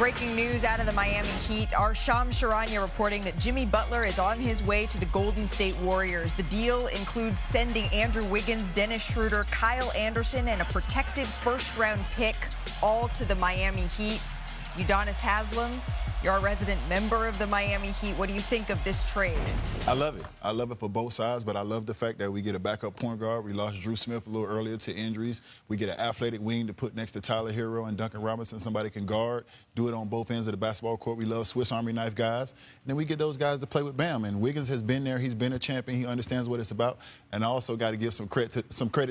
Breaking news out of the Miami Heat. Our Charania reporting that Jimmy Butler is on his way to the Golden State Warriors. The deal includes sending Andrew Wiggins, Dennis Schroeder, Kyle Anderson, and a protected first-round pick, all to the Miami Heat. Udonis Haslem, you're a resident member of the Miami Heat. What do you think of this trade? I love it. I love it for both sides, but I love the fact that we get a backup point guard. We lost Drew Smith a little earlier to injuries. We get an athletic wing to put next to Tyler Hero and Duncan Robinson. Somebody can guard, do it on both ends of the basketball court. We love Swiss Army knife guys. And then we get those guys to play with Bam. And Wiggins has been there. He's been a champion. He understands what it's about. And I also got to give some credit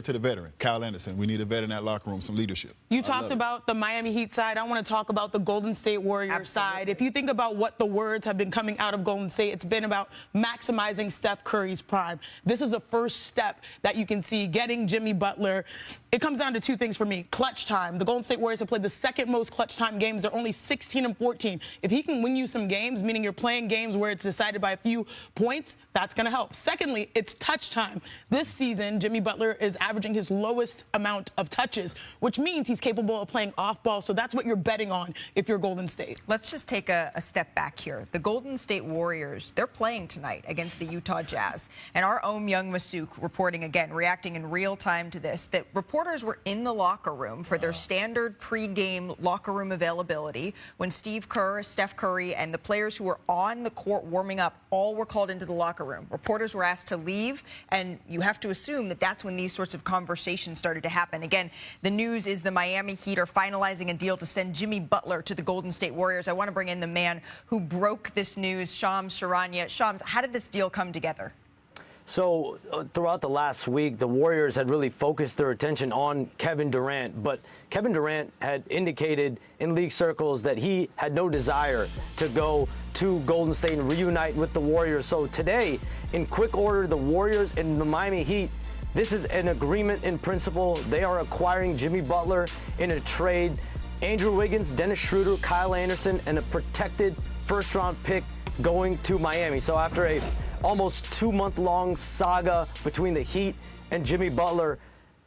to the veteran, Kyle Anderson. We need a vet in that locker room, some leadership. You talked about the Miami Heat side. I want to talk about the Golden State Warriors side. If you think about what the words have been coming out of Golden State, it's been about maximizing Steph Curry's prime. This is a first step that you can see, getting Jimmy Butler. It comes down to two things for me. Clutch time. The Golden State Warriors have played the second most clutch time games. They're only 16-14. If he can win you some games, meaning you're playing games where it's decided by a few points, that's going to help. Secondly, it's touch time. This season, Jimmy Butler is averaging his lowest amount of touches, which means he's capable of playing off ball. So that's what you're betting on if you're Golden State. Let's just take a step back here. The Golden State Warriors, they're playing tonight against the Utah Jazz. And our own Young Masuk reporting again, reacting in real time to this, that reporters were in the locker room for their standard pregame locker room availability when Steve Kerr, Steph Curry, and the players who were on the court warming up all were called into the locker room. Reporters were asked to leave, and you have to assume that that's when these sorts of conversations started to happen. Again, the news is the Miami Heat are finalizing a deal to send Jimmy Butler to the Golden State Warriors. I want to bring in the man who broke this news, Shams Charania. Shams, how did this deal come together? So throughout the last week, the Warriors had really focused their attention on Kevin Durant, but Kevin Durant had indicated in league circles that he had no desire to go to Golden State and reunite with the Warriors. So today, in quick order, the Warriors and the Miami Heat, this is an agreement in principle. They are acquiring Jimmy Butler in a trade. Andrew Wiggins, Dennis Schroeder, Kyle Anderson, and a protected first-round pick going to Miami. So after a almost 2-month-long saga between the Heat and Jimmy Butler,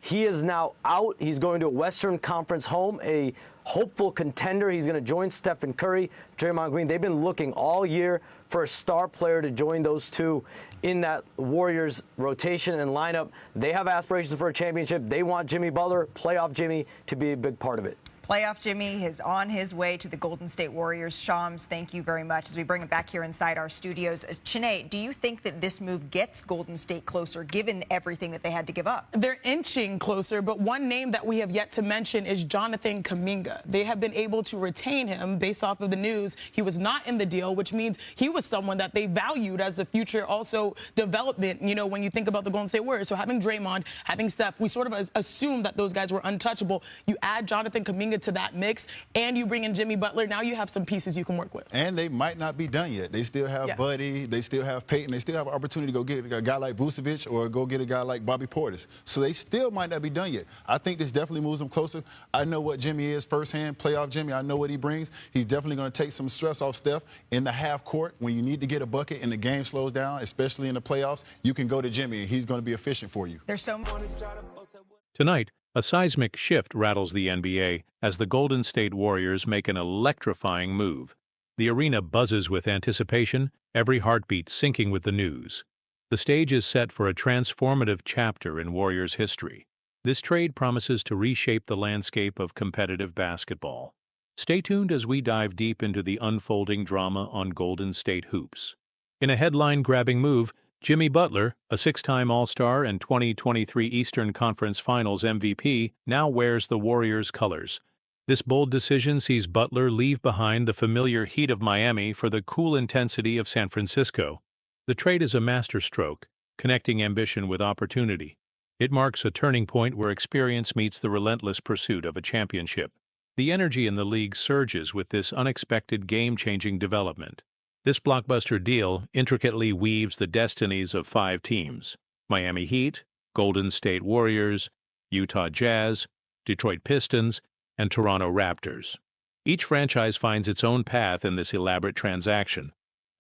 he is now out. He's going to a Western Conference home, a hopeful contender. He's going to join Stephen Curry, Draymond Green. They've been looking all year for a star player to join those two in that Warriors rotation and lineup. They have aspirations for a championship. They want Jimmy Butler, playoff Jimmy, to be a big part of it. Playoff Jimmy is on his way to the Golden State Warriors. Shams, thank you very much. As we bring it back here inside our studios, Chene, do you think that this move gets Golden State closer, given everything that they had to give up? They're inching closer, but one name that we have yet to mention is Jonathan Kuminga. They have been able to retain him based off of the news. He was not in the deal, which means he was someone that they valued as a future also development, you know, when you think about the Golden State Warriors. So having Draymond, having Steph, we sort of assumed that those guys were untouchable. You add Jonathan Kuminga to that mix, and you bring in Jimmy Butler, now you have some pieces you can work with. And they might not be done yet. They still have Buddy, they still have Peyton, they still have an opportunity to go get a guy like Vucevic or go get a guy like Bobby Portis. So they still might not be done yet. I think this definitely moves them closer. I know what Jimmy is firsthand, playoff Jimmy. I know what he brings. He's definitely going to take some stress off Steph in the half court. When you need to get a bucket and the game slows down, especially in the playoffs, you can go to Jimmy and he's going to be efficient for you. There's so much. Tonight, a seismic shift rattles the NBA as the Golden State Warriors make an electrifying move. The arena buzzes with anticipation, every heartbeat syncing with the news. The stage is set for a transformative chapter in Warriors history. This trade promises to reshape the landscape of competitive basketball. Stay tuned as we dive deep into the unfolding drama on Golden State hoops. In a headline-grabbing move, Jimmy Butler, a 6-time All-Star and 2023 Eastern Conference Finals MVP, now wears the Warriors' colors. This bold decision sees Butler leave behind the familiar heat of Miami for the cool intensity of San Francisco. The trade is a masterstroke, connecting ambition with opportunity. It marks a turning point where experience meets the relentless pursuit of a championship. The energy in the league surges with this unexpected game-changing development. This blockbuster deal intricately weaves the destinies of 5 teams: Miami Heat, Golden State Warriors, Utah Jazz, Detroit Pistons, and Toronto Raptors. Each franchise finds its own path in this elaborate transaction,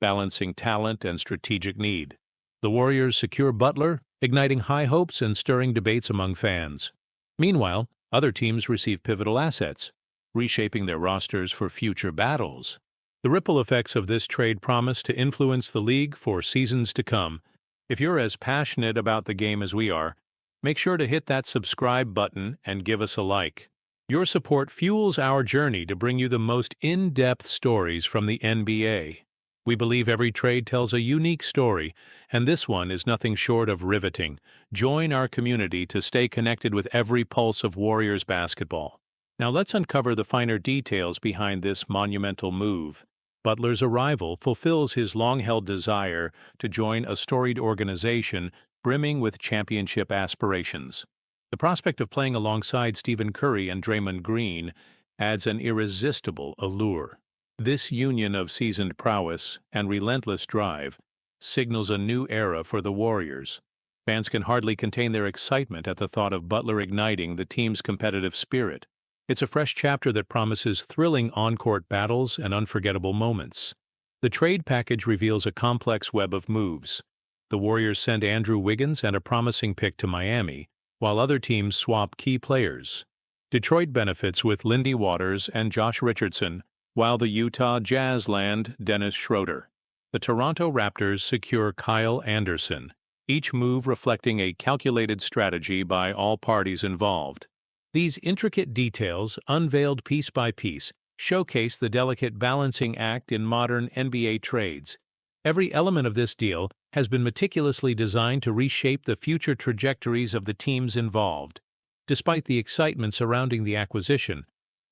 balancing talent and strategic need. The Warriors secure Butler, igniting high hopes and stirring debates among fans. Meanwhile, other teams receive pivotal assets. reshaping their rosters for future battles. The ripple effects of this trade promise to influence the league for seasons to come. If you're as passionate about the game as we are, make sure to hit that subscribe button and give us a like. Your support fuels our journey to bring you the most in-depth stories from the NBA. We believe every trade tells a unique story, and this one is nothing short of riveting. Join our community to stay connected with every pulse of Warriors basketball. Now let's uncover the finer details behind this monumental move. Butler's arrival fulfills his long-held desire to join a storied organization brimming with championship aspirations. The prospect of playing alongside Stephen Curry and Draymond Green adds an irresistible allure. This union of seasoned prowess and relentless drive signals a new era for the Warriors. Fans can hardly contain their excitement at the thought of Butler igniting the team's competitive spirit. It's a fresh chapter that promises thrilling on-court battles and unforgettable moments. The trade package reveals a complex web of moves. The Warriors send Andrew Wiggins and a promising pick to Miami, while other teams swap key players. Detroit benefits with Lindy Waters and Josh Richardson, while the Utah Jazz land Dennis Schroeder. The Toronto Raptors secure Kyle Anderson, each move reflecting a calculated strategy by all parties involved. These intricate details, unveiled piece by piece, showcase the delicate balancing act in modern NBA trades. Every element of this deal has been meticulously designed to reshape the future trajectories of the teams involved. Despite the excitement surrounding the acquisition,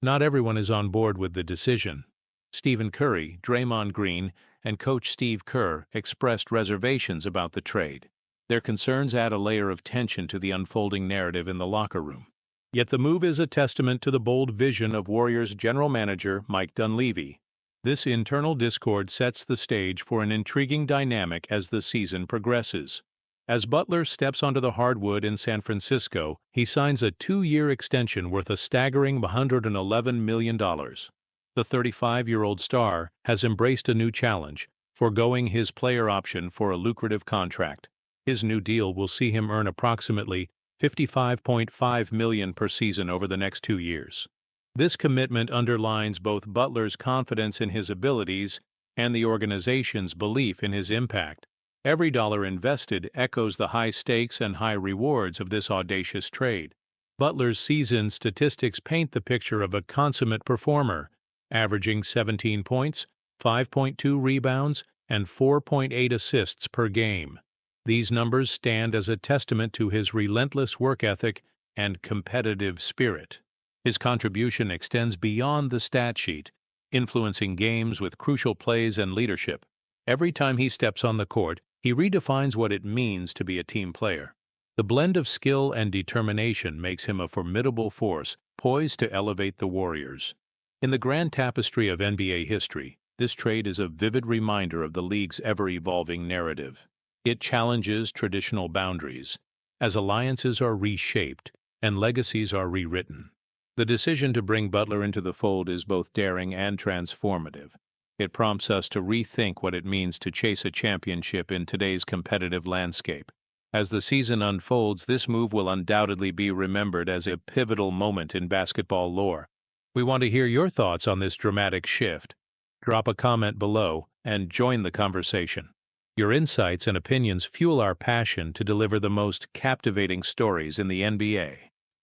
not everyone is on board with the decision. Stephen Curry, Draymond Green, and coach Steve Kerr expressed reservations about the trade. Their concerns add a layer of tension to the unfolding narrative in the locker room. Yet the move is a testament to the bold vision of Warriors general manager Mike Dunleavy. This internal discord sets the stage for an intriguing dynamic as the season progresses. As Butler steps onto the hardwood in San Francisco, he signs a 2-year extension worth a staggering $111 million. The 35-year-old star has embraced a new challenge, foregoing his player option for a lucrative contract. His new deal will see him earn approximately $55.5 million per season over the next 2 years. This commitment underlines both Butler's confidence in his abilities and the organization's belief in his impact. Every dollar invested echoes the high stakes and high rewards of this audacious trade. Butler's season statistics paint the picture of a consummate performer, averaging 17 points, 5.2 rebounds, and 4.8 assists per game. These numbers stand as a testament to his relentless work ethic and competitive spirit. His contribution extends beyond the stat sheet, influencing games with crucial plays and leadership. Every time he steps on the court, he redefines what it means to be a team player. The blend of skill and determination makes him a formidable force, poised to elevate the Warriors. In the grand tapestry of NBA history, this trade is a vivid reminder of the league's ever-evolving narrative. It challenges traditional boundaries, as alliances are reshaped and legacies are rewritten. The decision to bring Butler into the fold is both daring and transformative. It prompts us to rethink what it means to chase a championship in today's competitive landscape. As the season unfolds, this move will undoubtedly be remembered as a pivotal moment in basketball lore. We want to hear your thoughts on this dramatic shift. Drop a comment below and join the conversation. Your insights and opinions fuel our passion to deliver the most captivating stories in the NBA.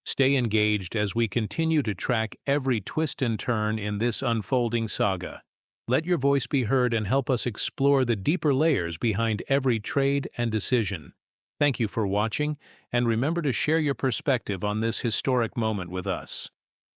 Stay engaged as we continue to track every twist and turn in this unfolding saga. Let your voice be heard and help us explore the deeper layers behind every trade and decision. Thank you for watching, and remember to share your perspective on this historic moment with us.